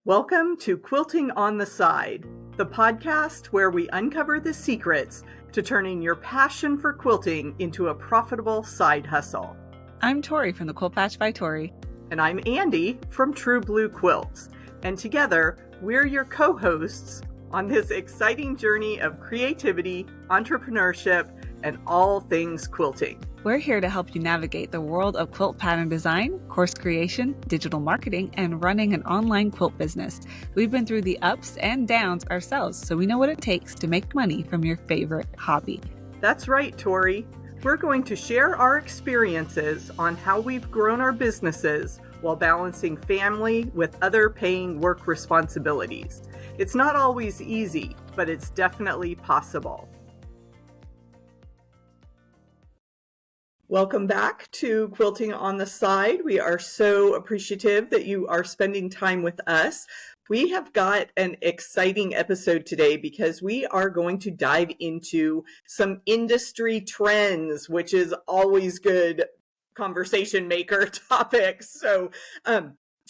Welcome to Quilting on the Side, the podcast where we uncover the secrets to turning your passion for quilting into a profitable side hustle. I'm Tori from the Quilt Patch by Tori. And I'm Andi from True Blue Quilts. And together, we're your co-hosts on this exciting journey of creativity, entrepreneurship, and all things quilting. We're here to help you navigate the world of quilt pattern design, course creation, digital marketing, and running an online quilt business. We've been through the ups and downs ourselves, so we know what it takes to make money from your favorite hobby. That's right, Tori. We're going to share our experiences on how we've grown our businesses while balancing family with other paying work responsibilities. It's not always easy, but it's definitely possible. Welcome back to Quilting on the Side. We are so appreciative that you are spending time with us. We have got an exciting episode today because we are going to dive into some industry trends, which is always good conversation maker topics. So,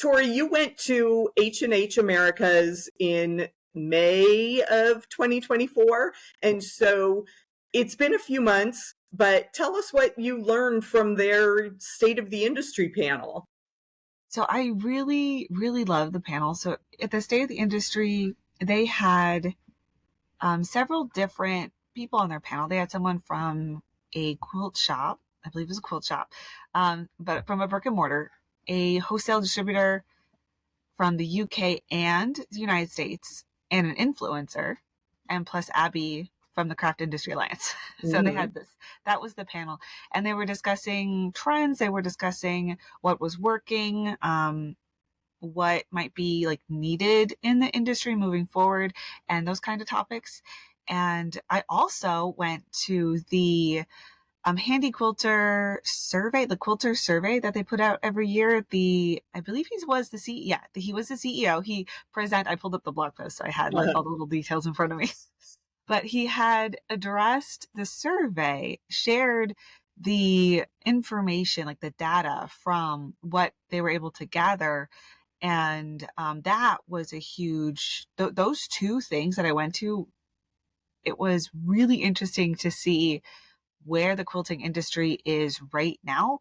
Tori, you went to H&H Americas in May of 2024. And so it's been a few months, but tell us what you learned from their State of the Industry panel. So I really, really love the panel. So at the State of the Industry, they had several different people on their panel. They had someone from a quilt shop, I believe it was a quilt shop, but from a brick and mortar, a wholesale distributor from the UK and the United States, and an influencer, and plus Abby from the Craft Industry Alliance. So they had this, that was the panel. And they were discussing trends. They were discussing what was working, what might be like needed in the industry moving forward, and those kind of topics. And I also went to the Handy Quilter survey, the quilter survey that they put out every year. I believe he was the CEO. Yeah, he was the CEO. I pulled up the blog post, so I had like all the little details in front of me. But he had addressed the survey, shared the information, like the data from what they were able to gather. And that was a huge, those two things that I went to, it was really interesting to see where the quilting industry is right now.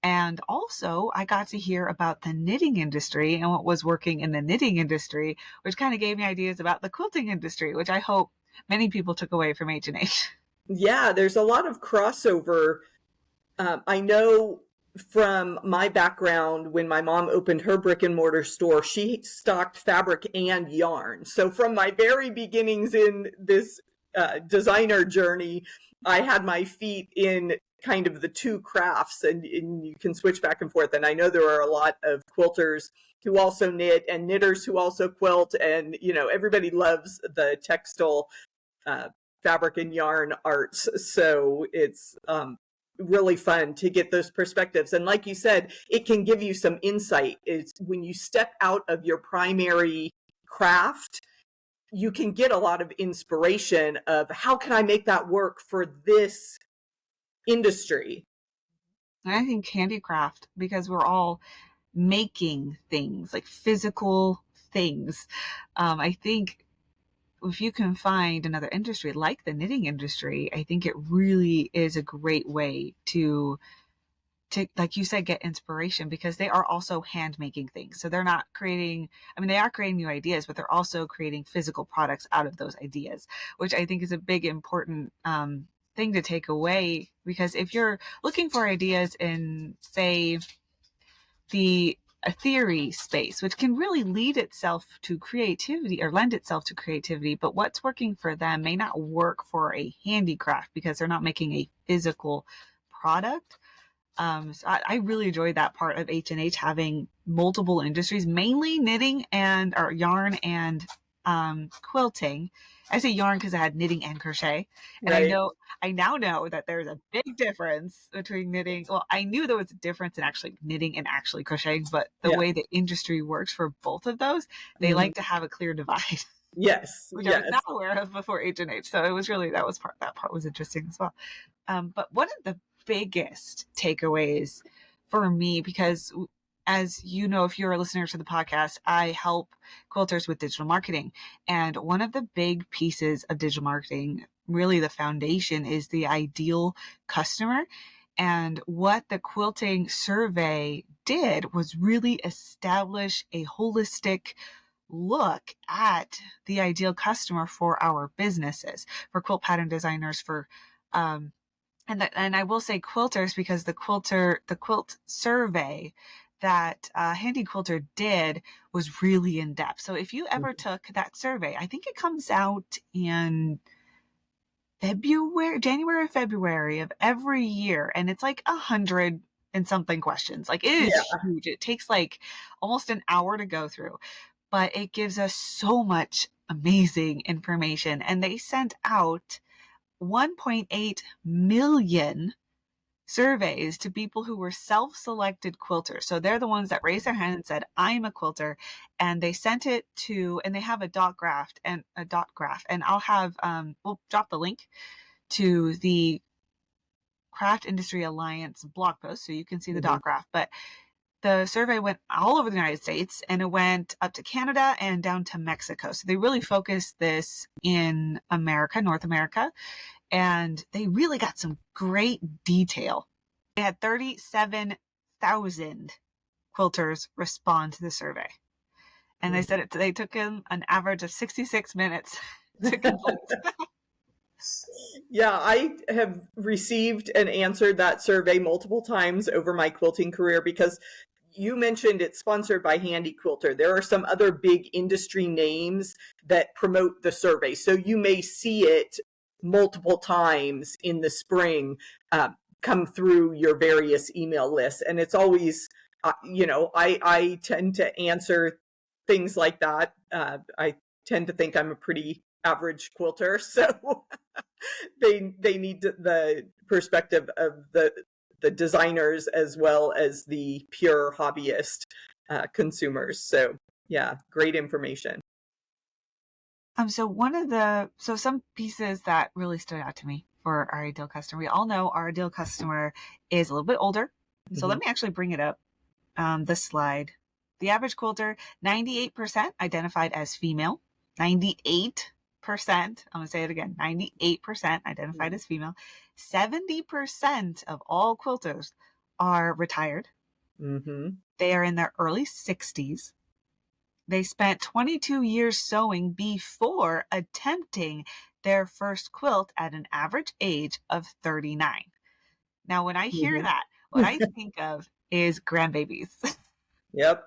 And also I got to hear about the knitting industry and what was working in the knitting industry, which kind of gave me ideas about the quilting industry, which I hope many people took away from H&H. Yeah, there's a lot of crossover. I know from my background, when my mom opened her brick and mortar store, she stocked fabric and yarn. So from my very beginnings in this designer journey, I had my feet in kind of the two crafts, and you can switch back and forth. And I know there are a lot of quilters who also knit and knitters who also quilt. And, you know, everybody loves the textile fabric and yarn arts. So it's really fun to get those perspectives. And like you said, it can give you some insight. It's when you step out of your primary craft, you can get a lot of inspiration of how can I make that work for this industry. And I think handicraft, because we're all making things, like physical things. I think if you can find another industry like the knitting industry, I think it really is a great way to, like you said, get inspiration, because they are also hand making things. So they're not creating, they are creating new ideas, but they're also creating physical products out of those ideas, which I think is a big, important thing to take away. Because if you're looking for ideas in, say, a theory space, which can really lead itself to creativity or lend itself to creativity, but what's working for them may not work for a handicraft because they're not making a physical product. So I really enjoyed that part of H&H, having multiple industries, mainly knitting or yarn and quilting. I say yarn because I had knitting and crochet. And right. I now know that there's a big difference between knitting. Well, I knew there was a difference in actually knitting and actually crocheting, but the way the industry works for both of those, they like to have a clear divide. Yes. Which I was not aware of before H&H. So it was really, that part was interesting as well. But one of the biggest takeaways for me, because as you know, if you're a listener to the podcast, I help quilters with digital marketing. And one of the big pieces of digital marketing, really the foundation, is the ideal customer. And what the quilting survey did was really establish a holistic look at the ideal customer for our businesses, for quilt pattern designers, for and I will say quilters, because the quilt survey that Handy Quilter did was really in depth. So if you ever took that survey, I think it comes out in January, February of every year, and it's like 100 and something questions. Like, it is huge. It takes like almost an hour to go through, but it gives us so much amazing information. And they sent out 1.8 million surveys to people who were self-selected quilters. So they're the ones that raised their hand and said, I'm a quilter. And they sent it to, and they have a dot graph, and I'll have, we'll drop the link to the Craft Industry Alliance blog post so you can see the dot graph. But the survey went all over the United States, and it went up to Canada and down to Mexico. So they really focused this in America, North America, and they really got some great detail. They had 37,000 quilters respond to the survey. And they said they took them an average of 66 minutes to complete. Yeah, I have received and answered that survey multiple times over my quilting career, because you mentioned it's sponsored by Handy Quilter. There are some other big industry names that promote the survey. So you may see it multiple times in the spring come through your various email lists. And it's always, I tend to answer things like that. I tend to think I'm a pretty average quilter. So they need the perspective of the designers as well as the pure hobbyist consumers. So yeah, great information. So some pieces that really stood out to me for our ideal customer. We all know our ideal customer is a little bit older. So let me actually bring it up. This slide. The average quilter, 98% identified as female. 98%. I'm going to say it again. 98% identified as female. 70% of all quilters are retired. They are in their early 60s. They spent 22 years sewing before attempting their first quilt at an average age of 39. Now, when I hear that, what I think of is grandbabies. Yep.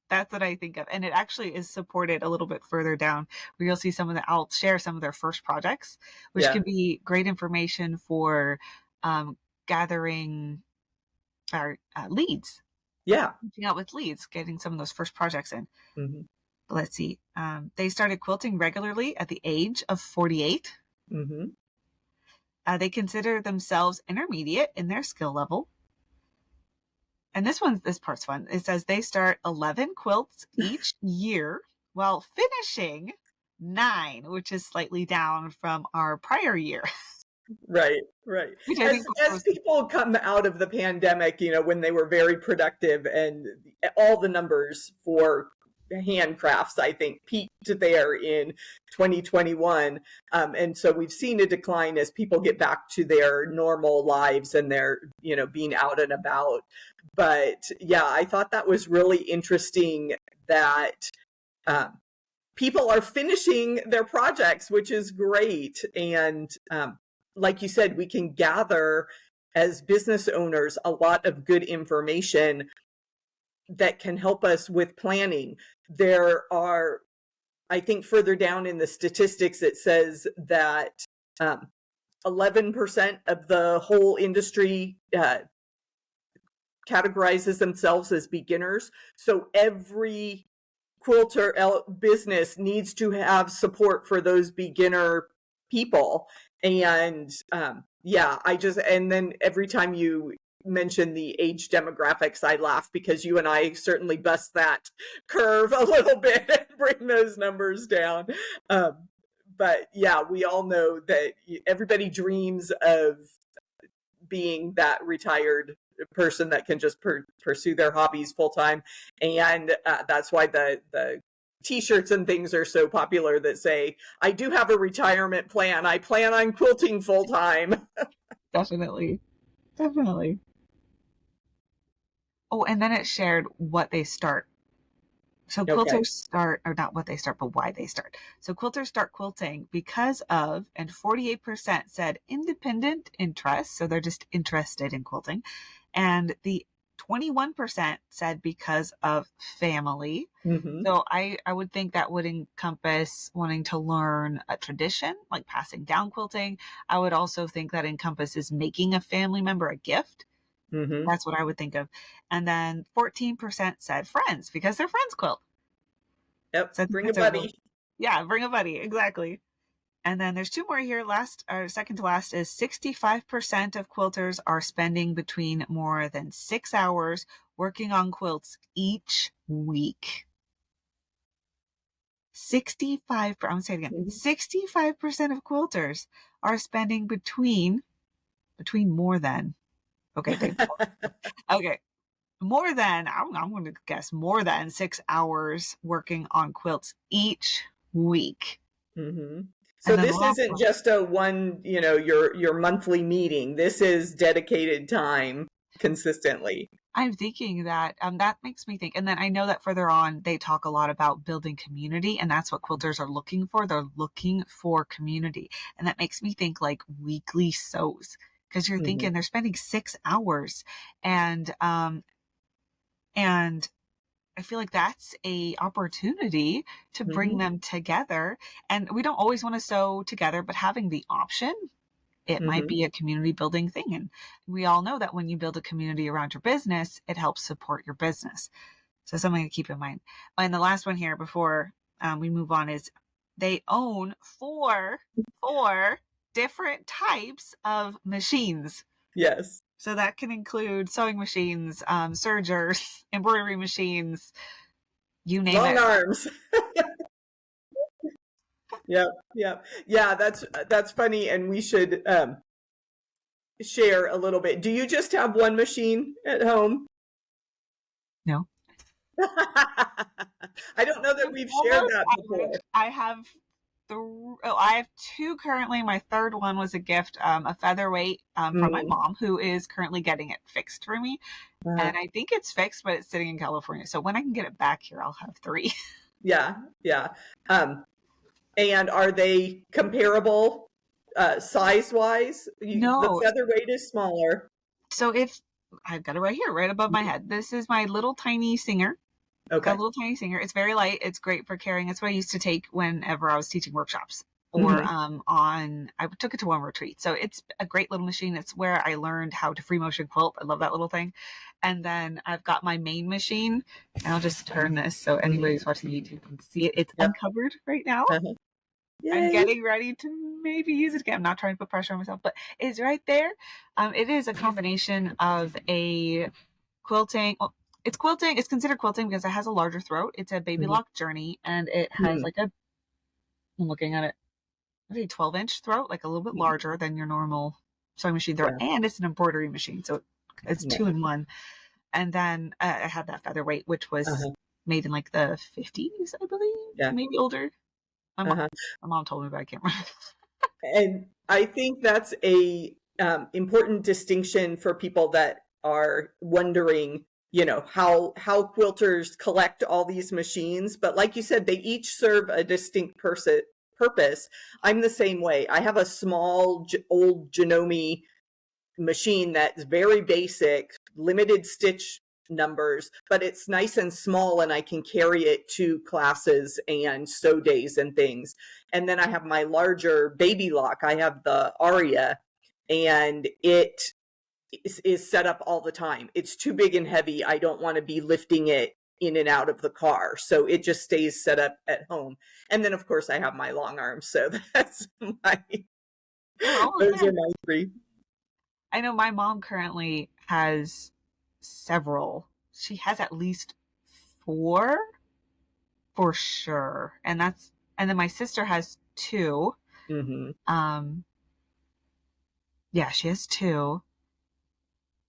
That's what I think of. And it actually is supported a little bit further down, where you'll see I'll share some of their first projects, which can be great information for gathering our leads. Yeah. Reaching out with leads, getting some of those first projects in. Let's see. They started quilting regularly at the age of 48. They consider themselves intermediate in their skill level. And this part's fun. It says they start 11 quilts each year while finishing 9, which is slightly down from our prior year. Right. As people come out of the pandemic, when they were very productive, and all the numbers for handcrafts, I think, peaked there in 2021. And so we've seen a decline as people get back to their normal lives and they're, being out and about. But yeah, I thought that was really interesting that people are finishing their projects, which is great. And like you said, we can gather as business owners a lot of good information that can help us with planning. There are, I think further down in the statistics, it says that 11% of the whole industry categorizes themselves as beginners. So every quilter business needs to have support for those beginner people. And and then every time you mention the age demographics, I laugh, because you and I certainly bust that curve a little bit and bring those numbers down. But yeah, we all know that everybody dreams of being that retired person that can just pursue their hobbies full time. And that's why the t-shirts and things are so popular that say, I do have a retirement plan. I plan on quilting full time. Definitely. Definitely. Oh, and then it shared what they start. So Okay. quilters start, or not what they start, but why they start. So quilters start quilting because of, and 48% said independent interest. So they're just interested in quilting. And the 21% said because of family. Mm-hmm. So I would think that would encompass wanting to learn a tradition, like passing down quilting. I would also think that encompasses making a family member a gift. Mm-hmm. That's what I would think of. And then 14% said friends because their friends quilt. Yep. So I think Bring a that's a really, buddy. yeah, bring a buddy. Exactly. And then there's two more here. Last or second to last is 65% of quilters are spending between more than 6 hours working on quilts each week. 65, I'm going to say it again. Mm-hmm. 65% of quilters are spending between more than, okay, okay, more than, I'm going to guess more than 6 hours working on quilts each week. Mm-hmm. So And then the this last isn't one, just a one, your monthly meeting. This is dedicated time consistently. I'm thinking that that makes me think. And then I know that further on, they talk a lot about building community, and that's what quilters are looking for. They're looking for community. And that makes me think like weekly sews, because you're Mm-hmm. thinking they're spending 6 hours. And I feel like that's a opportunity to bring Mm-hmm. them together. And we don't always want to sew together, but having the option, it might Mm-hmm. be a community building thing. And we all know that when you build a community around your business, it helps support your business. So something to keep in mind. And the last one here before we move on is they own four different types of machines. Yes. So that can include sewing machines, sergers, embroidery machines, you name Long it. arms. Yep. Yep. Yeah, that's funny. And we should share a little bit. Do you just have one machine at home? No. I don't know that I'm we've shared almost that average. before. I have two currently. My third one was a gift, a featherweight from my Mm. mom, who is currently getting it fixed for me. Uh, And I think it's fixed, but it's sitting in California. So when I can get it back here, I'll have three. yeah, yeah. Um, and are they comparable size wise? The No. featherweight is smaller. So if I've got it right here, right above my head, this is my little tiny singer. Got a Okay. little tiny singer. It's very light. It's great for carrying. It's what I used to take whenever I was teaching workshops or Hmm. I took it to one retreat. So it's a great little machine. It's where I learned how to free motion quilt. I love that little thing. And then I've got my main machine, and I'll just turn this so anybody who's watching YouTube can see it. It's Yep. uncovered right now. Uh-huh. I'm Yay. getting ready to maybe use it again. I'm not trying to put pressure on myself, but it's right there. It is a combination of a quilting. Well, it's quilting. It's considered quilting because it has a larger throat. It's a baby Mhm. lock journey, and it has Mhm. like a. I'm looking at it. I think 12-inch throat, like a little bit larger than your normal sewing machine throat, Yeah. and it's an embroidery machine, so it's Yeah. two in one. And then I had that featherweight, which was Uh-huh. made in like the 50s, I believe, Yeah. maybe older. My mom, Uh-huh. my mom told me, but I can't remember. And I think that's a important distinction for people that are wondering, how quilters collect all these machines. But like you said, they each serve a distinct purpose. I'm the same way. I have a small old Janome machine that's very basic, limited stitch numbers, but it's nice and small and I can carry it to classes and sew days and things. And then I have my larger baby lock. I have the Aria, and it is set up all the time. It's too big and heavy. I don't want to be lifting it in and out of the car. So it just stays set up at home. And then of course I have my long arms. So that's We're almost those there. are my three. I know my mom currently has several. She has at least four for sure. And then my sister has two. Mm-hmm. Um, yeah, she has two.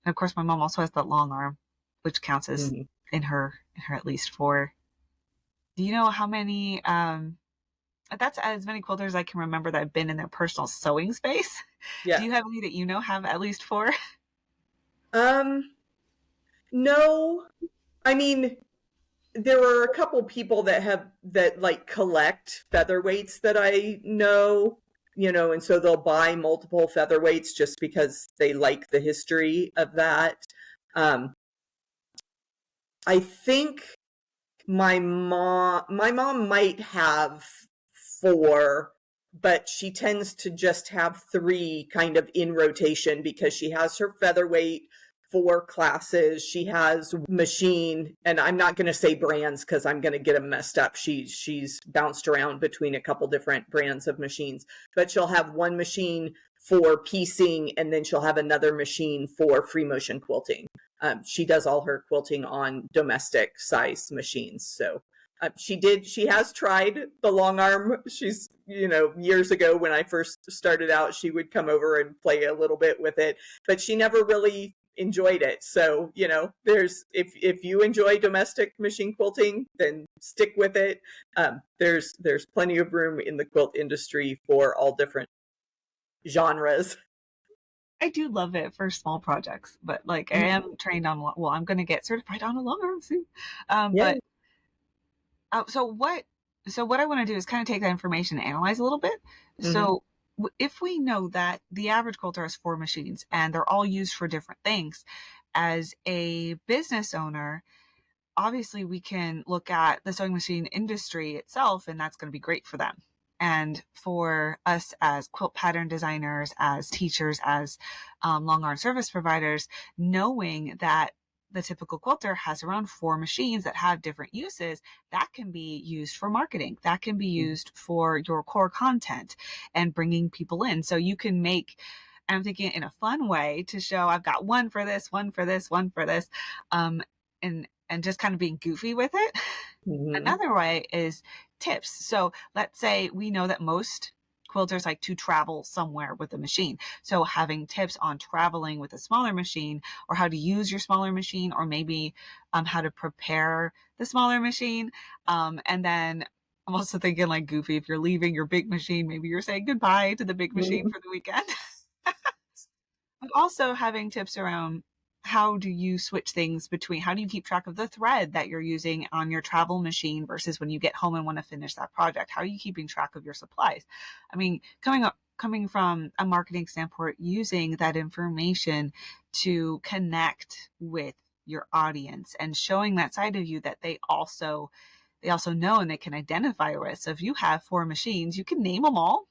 And of course, my mom also has that long arm, which counts as Mhm. in her at least four. Do you know how many? That's as many quilters I can remember that have been in their personal sewing space. Do Yeah. you have any that you know have at least four? Um, no, I mean, there are a couple people that have that like collect featherweights that I know, and so they'll buy multiple featherweights just because they like the history of that. Um, I think my mom might have four, but she tends to just have three kind of in rotation because she has her featherweight for classes. She has machine, and I'm not going to say brands because I'm going to get them messed up. She's bounced around between a couple different brands of machines, but she'll have one machine for piecing, and then she'll have another machine for free motion quilting. She does all her quilting on domestic size machines. So she has tried the long arm. She's, years ago when I first started out, she would come over and play a little bit with it, but she never really enjoyed it. So, there's, if you enjoy domestic machine quilting, then stick with it. There's plenty of room in the quilt industry for all different genres. I do love it for small projects, but like I Mhm. am trained on, well, I'm going to get certified on a long arm soon. Yeah. But so what I want to do is kind of take that information and analyze a little bit. Hmm. So if we know that the average quilter has four machines and they're all used for different things, as a business owner, obviously we can look at the sewing machine industry itself, and that's going to be great for them. And for us as quilt pattern designers, as teachers, as long arm service providers, knowing that the typical quilter has around four machines that have different uses, that can be used for marketing. That can be used for your core content and bringing people in. So you can make, I'm thinking in a fun way to show I've got one for this, one for this, one for this. And just kind of being goofy with it. Hmm. Another way is tips. So let's say we know that most quilters like to travel somewhere with a machine. So having tips on traveling with a smaller machine, or how to use your smaller machine, or maybe how to prepare the smaller machine. And then I'm also thinking like goofy, if you're leaving your big machine, maybe you're saying goodbye to the big machine Hmm. for the weekend. But also having tips around how do you switch things between, how do you keep track of the thread that you're using on your travel machine versus when you get home and want to finish that project? How are you keeping track of your supplies? I mean, coming from a marketing standpoint, using that information to connect with your audience and showing that side of you that they also know and they can identify with. So if you have four machines, you can name them all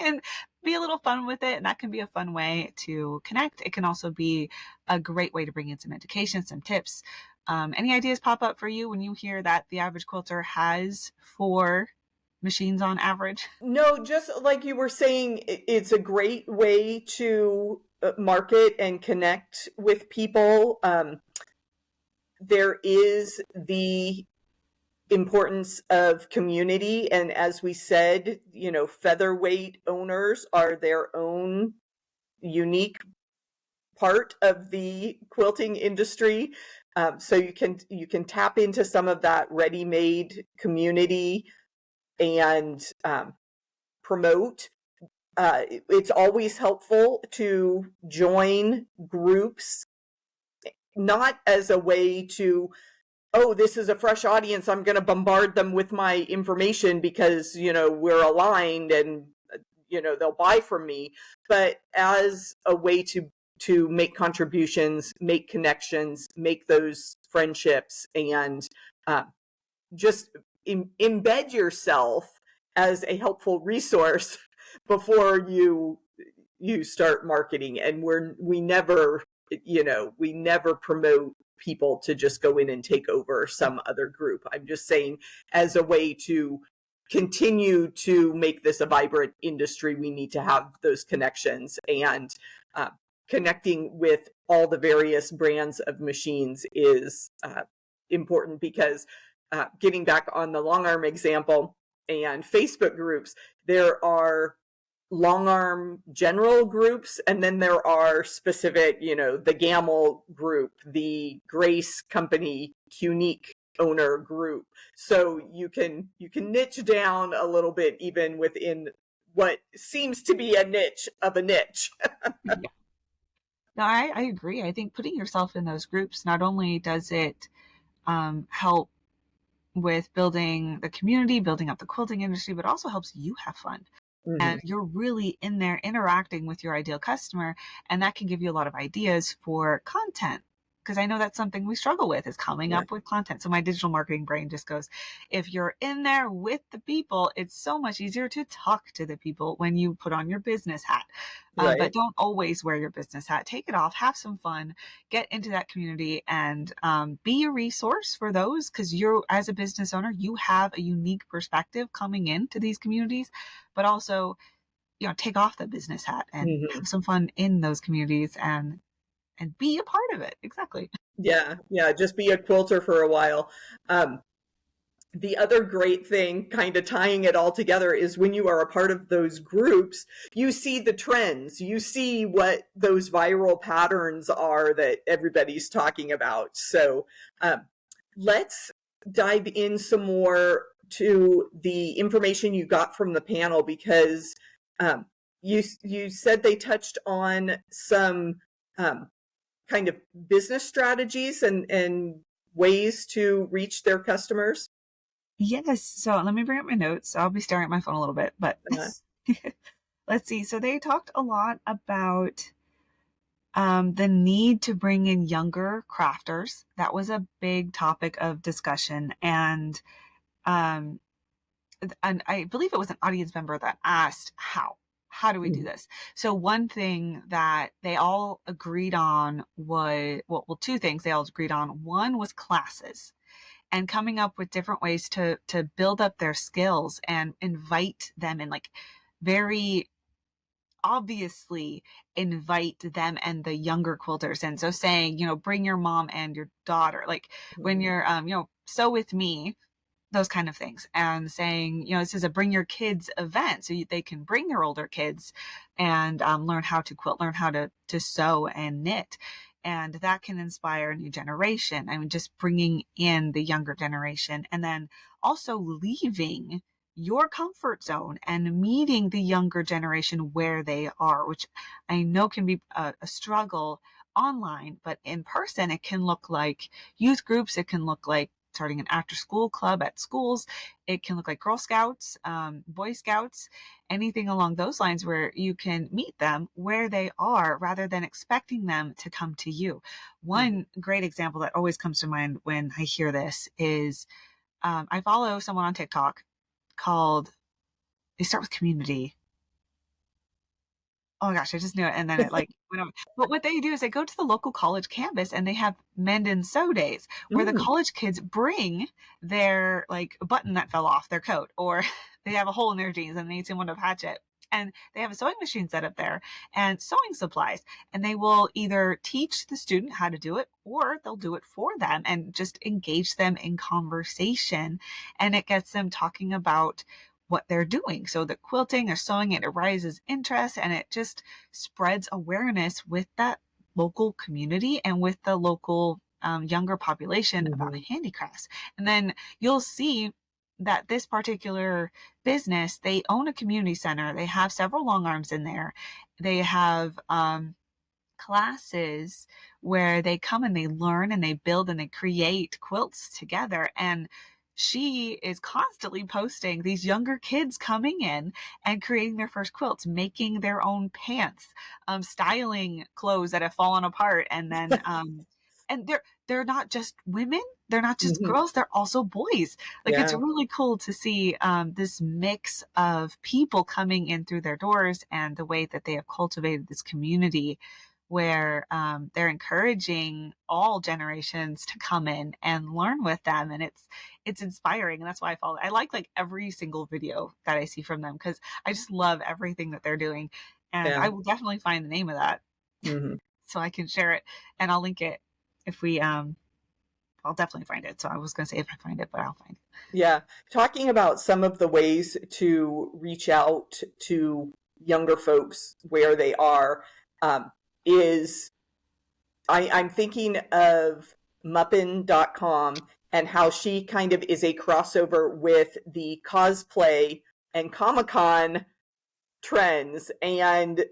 and be a little fun with it. And that can be a fun way to connect. It can also be a great way to bring in some education, some tips. Any ideas pop up for you when you hear that the average quilter has four machines on average? No, just like you were saying, it's a great way to market and connect with people. There is the importance of community. And as we said, featherweight owners are their own unique part of the quilting industry. So you can tap into some of that ready-made community and promote. It's always helpful to join groups, not as a way to, oh, this is a fresh audience, I'm going to bombard them with my information because, we're aligned and, they'll buy from me, but as a way to make contributions, make connections, make those friendships, and uh, just embed yourself as a helpful resource before you start marketing. And we never promote people to just go in and take over some other group. I'm just saying, as a way to continue to make this a vibrant industry, we need to have those connections. And uh, connecting with all the various brands of machines is important, because getting back on the long arm example and Facebook groups, there are long arm general groups, and then there are specific, the Gamel group, the Grace Company Unique owner group. So you can niche down a little bit even within what seems to be a niche of a niche. Yeah. No, I agree. I think putting yourself in those groups, not only does it help with building the community, building up the quilting industry, but also helps you have fun. And Mm-hmm. you're really in there interacting with your ideal customer, and that can give you a lot of ideas for content, because I know that's something we struggle with, is coming Yeah. up with content. So my digital marketing brain just goes, if you're in there with the people, it's so much easier to talk to the people when you put on your business hat. But Right. don't always wear your business hat. Take it off, have some fun, get into that community, and be a resource for those, because you're, as a business owner, you have a unique perspective coming into these communities. But also, take off the business hat and Mm-hmm. have some fun in those communities, and be a part of it. Exactly. Yeah. Yeah. Just be a quilter for a while. Um, the other great thing, kind of tying it all together, is when you are a part of those groups, you see the trends, you see what those viral patterns are that everybody's talking about. So let's dive in some more to the information you got from the panel, because um, you said they touched on some um, kind of business strategies and ways to reach their customers. Yes. So let me bring up my notes. I'll be staring at my phone a little bit, but Uh, let's see. So they talked a lot about the need to bring in younger crafters. That was a big topic of discussion. Um, and I believe it was an audience member that asked how do we do this? So one thing that they all agreed on was, well, two things they all agreed on. One was classes, and coming up with different ways to build up their skills and invite them in, like, very obviously invite them and the younger quilters in. So saying, bring your mom and your daughter, like when Mhm. you're sew with me, those kind of things, and saying, this is a bring your kids event, so they can bring their older kids and learn how to quilt, learn how to sew and knit. And that can inspire a new generation. I mean, just bringing in the younger generation, and then also leaving your comfort zone and meeting the younger generation where they are, which I know can be a struggle online, but in person, it can look like youth groups. It can look like starting an after school club at schools. It can look like Girl Scouts, Boy Scouts, anything along those lines, where you can meet them where they are rather than expecting them to come to you. Mhm. One great example that always comes to mind when I hear this is I follow someone on TikTok called, they start with community. Oh my gosh, I just knew it. And then it like went over. But what they do is they go to the local college campus and they have mend and sew days where the Mm. college kids bring their, like, button that fell off their coat, or they have a hole in their jeans and they need someone to patch it. And they have a sewing machine set up there and sewing supplies. And they will either teach the student how to do it, or they'll do it for them and just engage them in conversation. And it gets them talking about what they're doing. So the quilting or sewing, it arises interest, and it just spreads awareness with that local community and with the local younger population about Mhm. handicrafts. And then you'll see that this particular business, they own a community center. They have several long arms in there. They have classes where they come and they learn and they build and they create quilts together. And she is constantly posting these younger kids coming in and creating their first quilts, making their own pants, styling clothes that have fallen apart, and then and they're not just women, they're not just Mhm. girls, they're also boys. Like, it's Yeah. really cool to see this mix of people coming in through their doors, and the way that they have cultivated this community where they're encouraging all generations to come in and learn with them. And it's inspiring, and that's why I follow. I like every single video that I see from them, because I just love everything that they're doing. And Yeah. I will definitely find the name of that Mhm. so I can share it, and I'll link it if we I'll definitely find it. So I was going to say if I find it, but I'll find it. Yeah. Talking about some of the ways to reach out to younger folks where they are, is I'm thinking of muppin.com and how she kind of is a crossover with the cosplay and Comic-Con trends. And,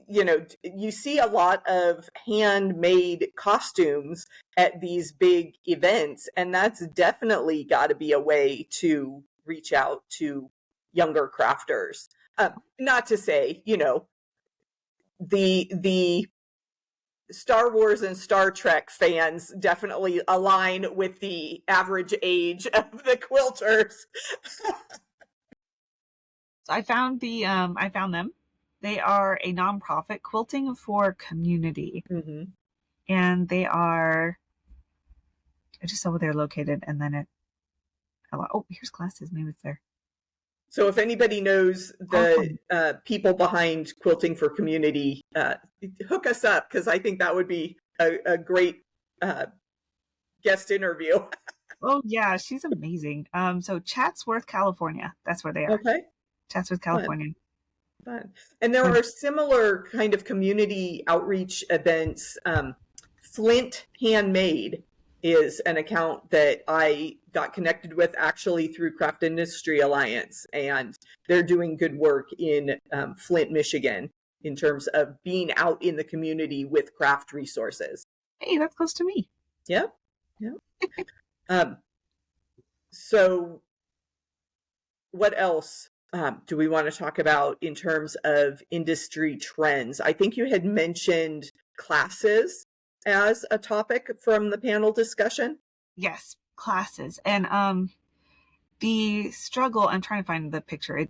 you see a lot of handmade costumes at these big events. And that's definitely got to be a way to reach out to younger crafters. Not to say, the Star Wars and Star Trek fans definitely align with the average age of the quilters. So I found them. They are a nonprofit, Quilting for Community. Mm-hmm. And they are, I just saw where they're located, and then here's classes. Maybe it's there. So if anybody knows the people behind Quilting for Community, hook us up, because I think that would be a great guest interview. Oh yeah, she's amazing. So Chatsworth, California. That's where they are. Okay. Chatsworth, California. Fun. And there are similar kind of community outreach events. Flint Handmade is an account that I got connected with actually through Craft Industry Alliance, and they're doing good work in Flint, Michigan, in terms of being out in the community with craft resources. Hey, that's close to me. Yeah. So what else do we want to talk about in terms of industry trends? I think you had mentioned classes as a topic from the panel discussion. Yes, classes. And the struggle, I'm trying to find the picture.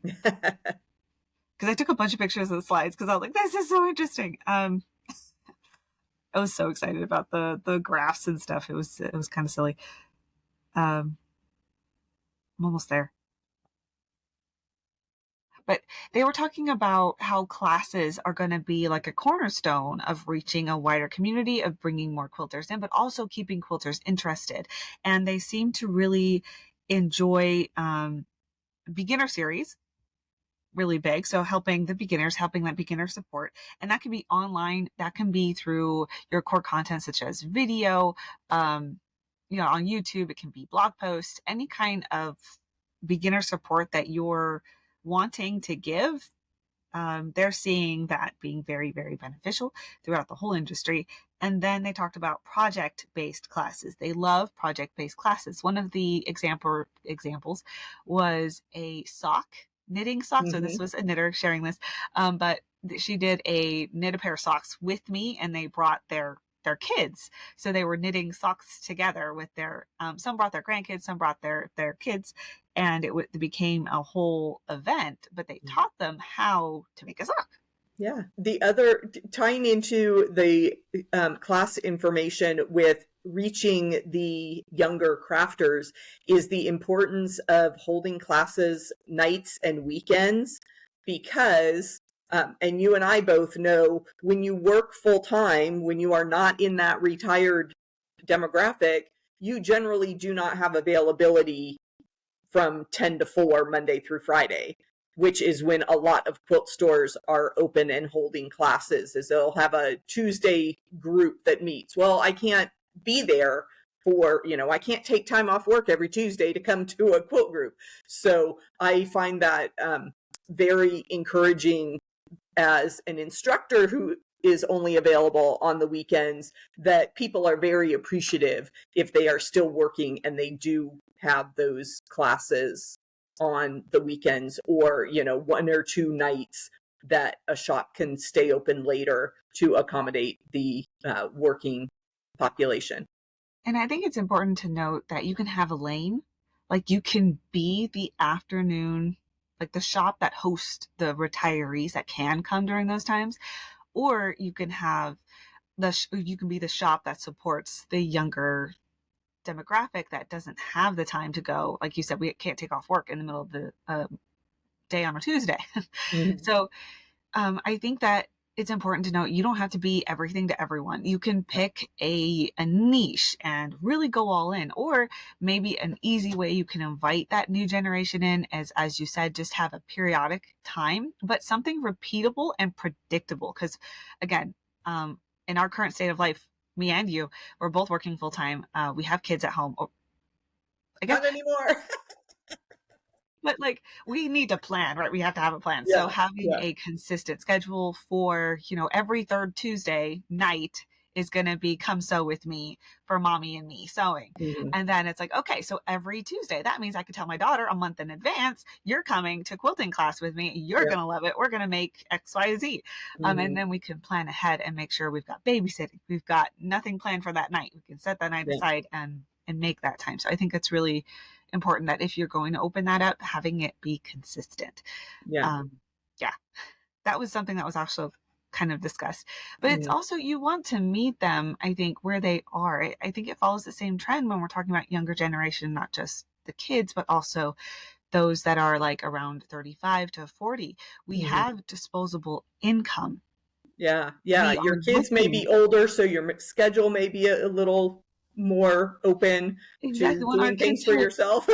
Because I took a bunch of pictures of the slides because I was like, this is so interesting. I was so excited about the graphs and stuff. It was kind of silly. I'm almost there. But they were talking about how classes are going to be like a cornerstone of reaching a wider community, of bringing more quilters in, but also keeping quilters interested. And they seem to really enjoy beginner series, really big. So helping that beginner support. And that can be online. That can be through your core content, such as video, on YouTube. It can be blog posts, any kind of beginner support that you're wanting to give. They're seeing that being very, very beneficial throughout the whole industry. And then they talked about project-based classes. They love project-based classes. One of the examples was a knitting sock. Mm-hmm. So this was a knitter sharing this, but she did knit a pair of socks with me, and they brought their kids. So they were knitting socks together with their, some brought their grandkids, some brought their kids, and it became a whole event, but they taught them how to make a sock. Yeah. The other, tying into the class information with reaching the younger crafters, is the importance of holding classes nights and weekends, because and you and I both know, when you work full time, when you are not in that retired demographic, you generally do not have availability from 10 to 4 Monday through Friday, which is when a lot of quilt stores are open and holding classes, is they'll have a Tuesday group that meets. Well, I can't be there for, I can't take time off work every Tuesday to come to a quilt group. So I find that very encouraging as an instructor who is only available on the weekends, that people are very appreciative if they are still working and they do have those classes on the weekends, or 1 or 2 nights that a shop can stay open later to accommodate the working population. And I think it's important to note that you can have a lane, like you can be the afternoon, like the shop that hosts the retirees that can come during those times, or you can have you can be the shop that supports the younger demographic that doesn't have the time to go. Like you said, we can't take off work in the middle of the day on a Tuesday. Mm-hmm. So I think that it's important to note you don't have to be everything to everyone. You can pick a niche and really go all in, or maybe an easy way you can invite that new generation in, as you said, just have a periodic time, but something repeatable and predictable. Because again, in our current state of life, me and you, we're both working full time. We have kids at home. I guess Not anymore. but like we need to plan, right? We have to have a plan. So Yeah, having yeah. a consistent schedule for, every third Tuesday night is going to be come sew with me for mommy and me sewing. Mhm. And then it's like, okay, so every Tuesday, that means I could tell my daughter a month in advance, you're coming to quilting class with me. You're Yeah. going to love it. We're going to make X, Y, Z. And Mhm. then we can plan ahead and make sure we've got babysitting. We've got nothing planned for that night. We can set that night Yeah. aside and make that time. So I think it's really important that if you're going to open that up, having it be consistent. Yeah. Um, yeah, that was something that was also kind of discussed. But it's Mhm. also, you want to meet them, I think, where they are. I think it follows the same trend when we're talking about younger generation, not just the kids, but also those that are like around 35 to 40. We Mhm. have disposable income. Yeah. Yeah. We are Your kids may looking be older, so your schedule may be a little more open to exactly when our doing things kids for hit. yourself.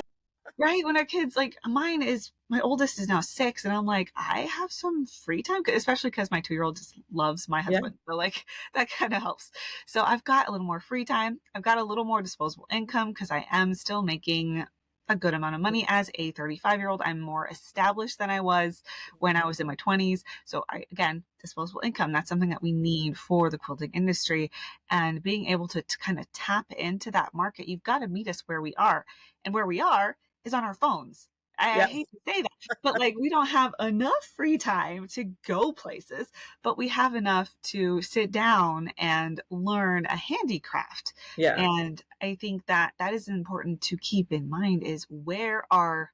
Right, when our kids, like my oldest is now 6, and I'm like, I have some free time, especially because my 2-year-old just loves my Yeah. husband. So like that kind of helps. So I've got a little more free time. I've got a little more disposable income because I am still making a good amount of money as a 35-year-old. I'm more established than I was when I was in my 20s. So again, disposable income, that's something that we need for the quilting industry, and being able to kind of tap into that market. You've got to meet us where we are, and where we are is on our phones. I Yeah. hate to say that, but like we don't have enough free time to go places, but we have enough to sit down and learn a handicraft. Yeah. And I think that that is important to keep in mind, is where are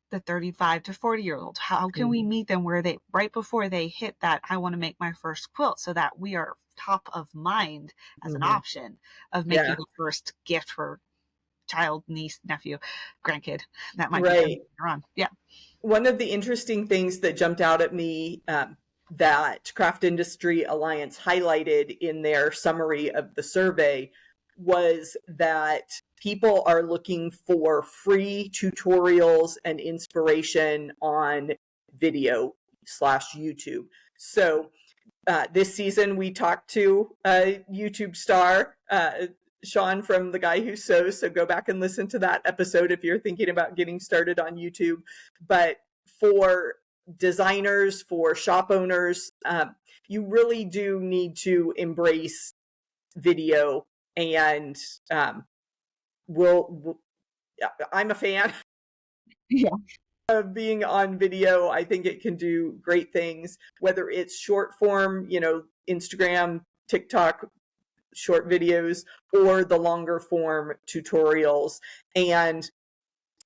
the 35 to 40-year-olds? How can we Mhm. meet them where they, right before they hit that, I want to make my first quilt, so that we are top of mind as an Mhm. option of making Yeah. a first gift for child, niece, nephew, grandkid that might be coming Right. later on. Yeah. One of the interesting things that jumped out at me that Craft Industry Alliance highlighted in their summary of the survey was that people are looking for free tutorials and inspiration on video slash YouTube. So this season, we talked to a YouTube star, Sean from The Guy Who Sews. So go back and listen to that episode if you're thinking about getting started on YouTube. But for designers, for shop owners, you really do need to embrace video. And um, we'll, I'm a fan Yeah. of being on video. I think it can do great things, whether it's short form, Instagram, TikTok, short videos, or the longer form tutorials. And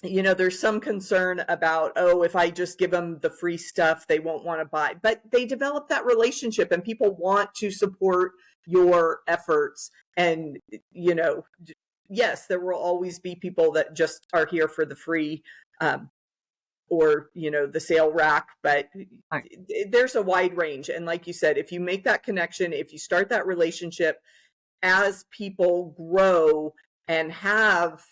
there's some concern about, oh, if I just give them the free stuff, they won't want to buy. But they develop that relationship, and people want to support your efforts. And, yes, there will always be people that just are here for the free, or the sale rack, but Right. there's a wide range. And like you said, if you make that connection, if you start that relationship, as people grow and have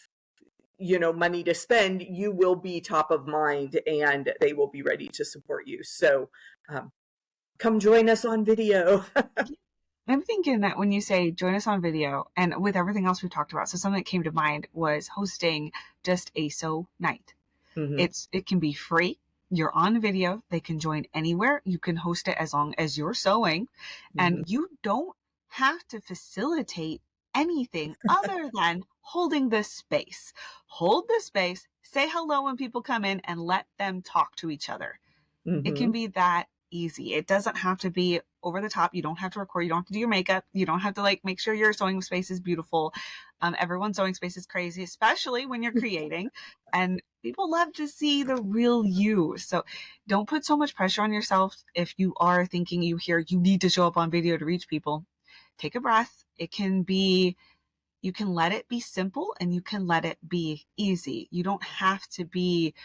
money to spend, you will be top of mind and they will be ready to support you. So come join us on video. I'm thinking that when you say join us on video, and with everything else we've talked about, so something that came to mind was hosting just a sew night. Mm-hmm. It can be free. You're on video. They can join anywhere. You can host it as long as you're sewing, Mm-hmm. and you don't have to facilitate anything other than holding the space. Hold the space, say hello when people come in, and let them talk to each other. It Mm-hmm. can be that easy. It doesn't have to be over the top. You don't have to record. You don't have to do your makeup. You don't have to like make sure your sewing space is beautiful. Everyone's sewing space is crazy, especially when you're creating. And people love to see the real you. So don't put so much pressure on yourself. If you are thinking you need to show up on video to reach people, take a breath. It can be, you can let it be simple and you can let it be easy. You don't have to be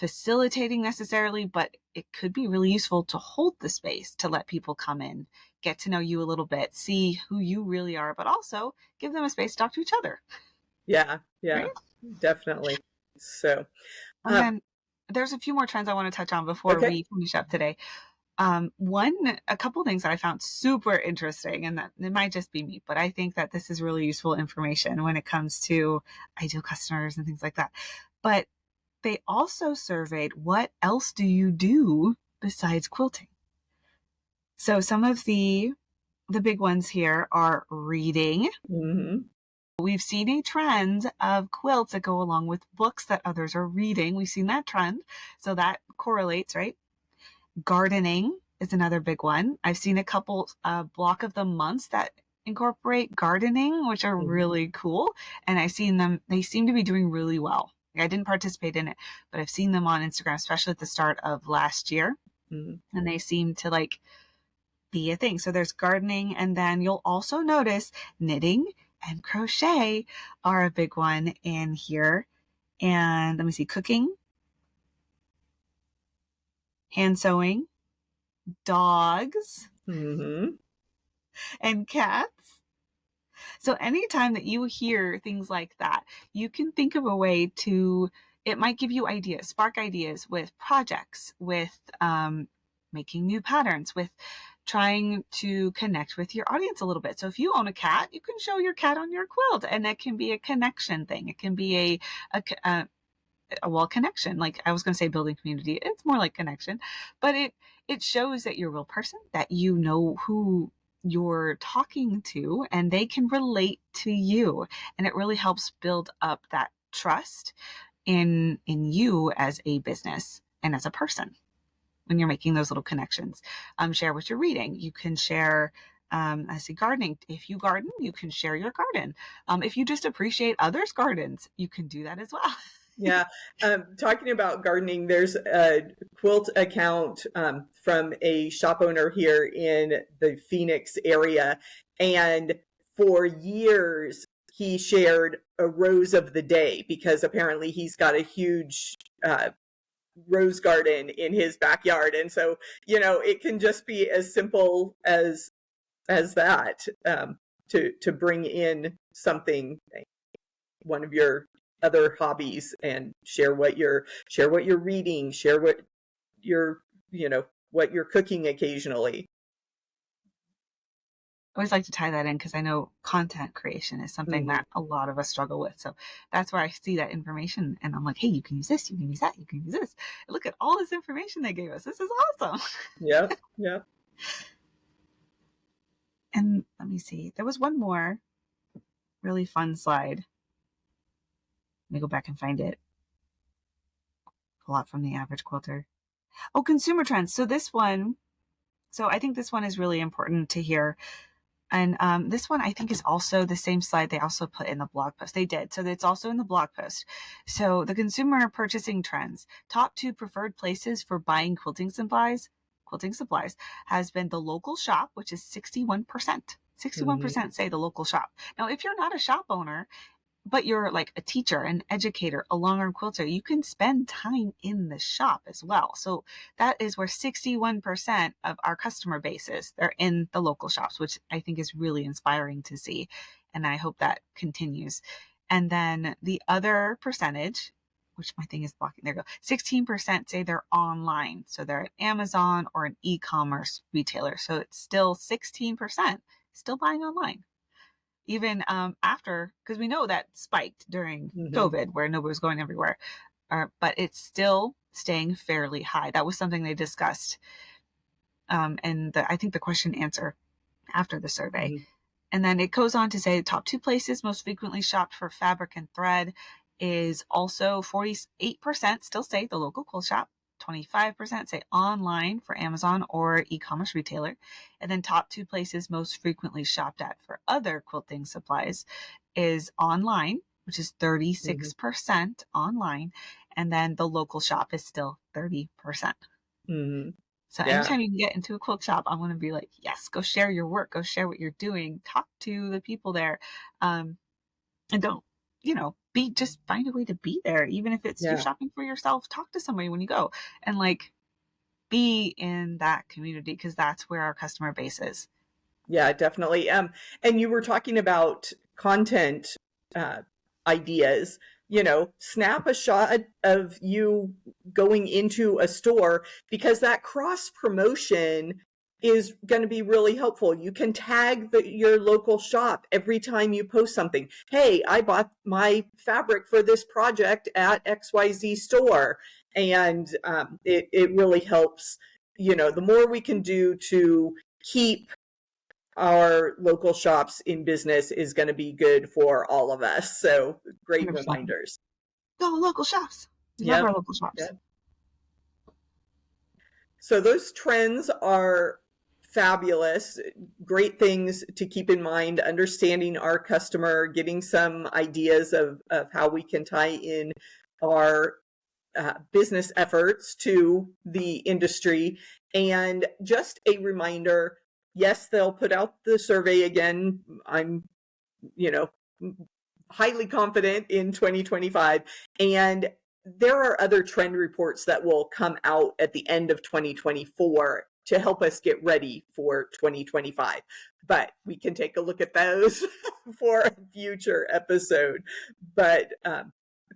facilitating necessarily, but it could be really useful to hold the space to let people come in, get to know you a little bit, see who you really are, but also give them a space to talk to each other. Yeah, yeah, Right? definitely. So, And then there's a few more trends I want to touch on before okay. we finish up today. A couple things that I found super interesting, and that it might just be me, but I think that this is really useful information when it comes to ideal customers and things like that. But they also surveyed, what else do you do besides quilting? So some of the big ones here are reading. Mm-hmm. We've seen a trend of quilts that go along with books that others are reading. We've seen that trend. So that correlates, right? Gardening is another big one. I've seen a couple block of the months that incorporate gardening, which are Mm-hmm. really cool. And I've seen them, they seem to be doing really well. I didn't participate in it, but I've seen them on Instagram, especially at the start of last year. Mm-hmm. And they seem to like be a thing. So there's gardening, and then you'll also notice knitting and crochet are a big one in here. And let me see, cooking, hand sewing, dogs, Mm-hmm. and cats. So anytime that you hear things like that, you can think of a way to, it might give you ideas, spark ideas with projects, with making new patterns, with trying to connect with your audience a little bit. So if you own a cat, you can show your cat on your quilt, and that can be a connection thing. It can be a well, connection. Like I was going to say building community. It's more like connection, but it shows that you're a real person, that you know who you're talking to, and they can relate to you. And it really helps build up that trust in you as a business and as a person when you're making those little connections. Share what you're reading. You can share I see gardening. If you garden, you can share your garden. If you just appreciate others' gardens, you can do that as well. Yeah. Talking about gardening, there's a quilt account from a shop owner here in the Phoenix area. And for years, he shared a rose of the day because apparently he's got a huge rose garden in his backyard. And so, it can just be as simple as that, to bring in something, one of your other hobbies, and share what you're reading, share what you're cooking occasionally. I always like to tie that in because I know content creation is something Mm-hmm. that a lot of us struggle with. So that's where I see that information and I'm like, hey, you can use this, you can use that, you can use this. Look at all this information they gave us. This is awesome. Yep. Yep. And let me see. There was one more really fun slide. Let me go back and find it. A lot from the average quilter. Oh, consumer trends. So I think this one is really important to hear. And this one, I think, is also the same slide they also put in the blog post. They did. So it's also in the blog post. So the consumer purchasing trends, top 2 preferred places for buying quilting supplies has been the local shop, which is 61%. 61% say the local shop. Now, if you're not a shop owner, but you're like a teacher, an educator, a long arm quilter, you can spend time in the shop as well. So that is where 61% of our customer base is. They're in the local shops, which I think is really inspiring to see. And I hope that continues. And then the other percentage, which my thing is blocking, there you go, 16% say they're online. So they're at Amazon or an e-commerce retailer. So it's still 16% still buying online. Even after, because we know that spiked during Mm-hmm. COVID where nobody was going everywhere, but it's still staying fairly high. That was something they discussed. And I think the question answer after the survey. Mm-hmm. And then it goes on to say the top 2 places most frequently shopped for fabric and thread is also 48% still say the local quilt shop. 25% say online for Amazon or e-commerce retailer. And then top 2 places most frequently shopped at for other quilting supplies is online, which is 36% online. And then the local shop is still 30%. Mm-hmm. So Yeah. anytime you can get into a quilt shop, I want to be like, yes, go share your work, go share what you're doing, talk to the people there. And just find a way to be there. Even if it's you're Yeah. shopping for yourself, talk to somebody when you go and be in that community, because that's where our customer base is. Yeah, definitely. And you were talking about content ideas. Snap a shot of you going into a store, because that cross promotion is going to be really helpful. You can tag your local shop every time you post something. Hey, I bought my fabric for this project at XYZ store. And it really helps. The more we can do to keep our local shops in business is going to be good for all of us. So great 100%. reminders. Go local shops. We love our local shops. Yep. So those trends are fabulous. Great things to keep in mind, understanding our customer, getting some ideas of how we can tie in our business efforts to the industry. And just a reminder, yes, they'll put out the survey again. I'm, highly confident in 2025. And there are other trend reports that will come out at the end of 2024 to help us get ready for 2025. But we can take a look at those for a future episode. But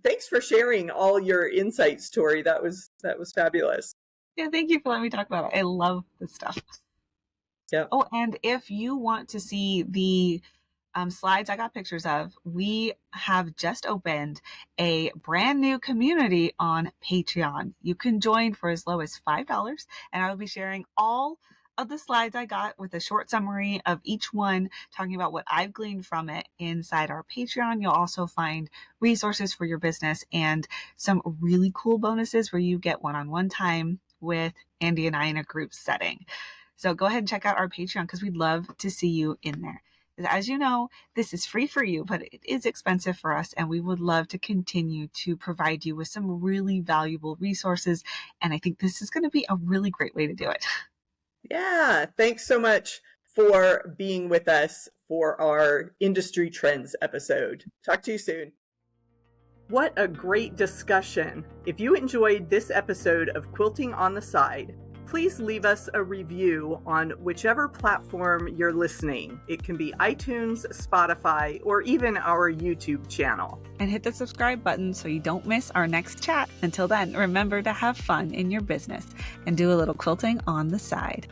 thanks for sharing all your insights, Tori. That was fabulous. Yeah, thank you for letting me talk about it. I love this stuff. Yeah. Oh, and if you want to see the slides I got pictures of, we have just opened a brand new community on Patreon. You can join for as low as $5, and I will be sharing all of the slides I got with a short summary of each one, talking about what I've gleaned from it inside our Patreon. You'll also find resources for your business and some really cool bonuses where you get one-on-one time with Andi and I in a group setting. So go ahead and check out our Patreon, because we'd love to see you in there. As you know, this is free for you, but it is expensive for us, and we would love to continue to provide you with some really valuable resources. And I think this is going to be a really great way to do it. Yeah, thanks so much for being with us for our Industry Trends episode. Talk to you soon. What a great discussion. If you enjoyed this episode of Quilting on the Side, please leave us a review on whichever platform you're listening. It can be iTunes, Spotify, or even our YouTube channel. And hit the subscribe button so you don't miss our next chat. Until then, remember to have fun in your business and do a little quilting on the side.